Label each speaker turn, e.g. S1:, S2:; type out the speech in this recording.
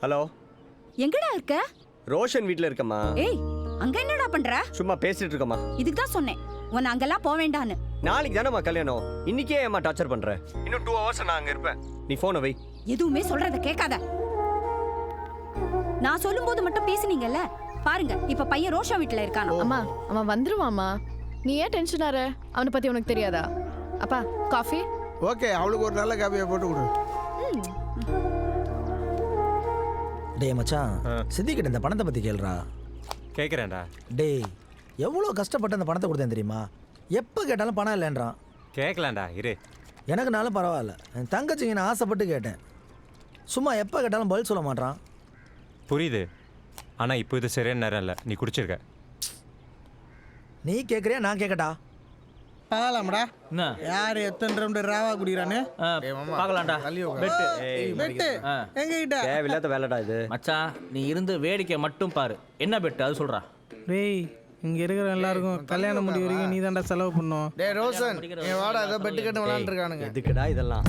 S1: Hello,
S2: எங்கடா இருக்க?
S1: ரோஷன் வீட்ல இருக்கம்மா.
S2: ஏய், அங்க என்னடா பண்ற?
S1: சும்மா பேசிட்டு இருக்கம்மா.
S2: இதுக்கு தான் சொன்னேன் உன்னை அங்கெல்லாம் போக வேண்டான்னு.
S1: நாளைக்கு தானம்மா கல்யாணம். இன்னைக்கே ஏம்மா டார்ச்சர் பண்ற? இன்னும் 2 hours நான் அங்க இருப்பேன். நீ போனை வை.
S2: எதுவுமே சொல்றத கேட்காத. நான் சொல்லும்போது மட்டும் பேசுனீங்கல்ல. பாருங்க, இப்ப பையன் ரோஷன் வீட்ல இருக்கானா.
S3: அம்மா அவன் வந்துருவாம்மா. நீ ஏன் டென்ஷன் ஆற? அவனை பத்தி உனக்கு தெரியாதா? அப்பா காஃபி.
S4: ஓகே, அவளுக்கு ஒரு நல்ல காப்பியை போட்டு கொடு.
S5: டேய் மச்சான், சித்திக்கிட்ட இந்த பணத்தை பற்றி கேளுடா.
S6: கேட்குறேன்டா.
S5: டேய், எவ்வளோ கஷ்டப்பட்டு அந்த பணத்தை கொடுத்தேன் தெரியுமா? எப்போ கேட்டாலும் பணம் இல்லைன்றான்.
S6: கேட்கலாம்டா, இரு.
S5: எனக்குனாலும் பரவாயில்ல, என் தங்கச்சிங்க நான் ஆசைப்பட்டு கேட்டேன். சும்மா எப்போ கேட்டாலும் பதில் சொல்ல மாட்டான்.
S6: புரியுது, ஆனால் இப்போ இது சரியான நேரம் இல்லை. நீ குடிச்சிருக்க.
S5: நீ கேட்குறியா நான் கேட்கட்டா?
S4: பார்க்கலாம்டா
S7: என்ன
S4: யார் எத்தனை ரவுண்டு ராவா குடிக்கிறானு
S7: பார்க்கலாம்டா. பெட்டு
S4: பெட்டு எங்ககிட்ட
S1: தேவையில்லாத வேலைடா இது.
S7: மச்சான், நீ இருந்து வேடிக்கை மட்டும் பாரு. என்ன பெட்டு அது சொல்றா.
S4: டேய், இங்க இருக்கிற எல்லாருக்கும் கல்யாணம் முடி வரைக்கும் நீ தான்டா செலவு பண்ணும். டேய் ரோஷன், நீ வாடா, ஏதோ பெட்டு கட்டு விளையாண்டுருக்கானுங்க.
S1: எதுக்குடா இதெல்லாம்?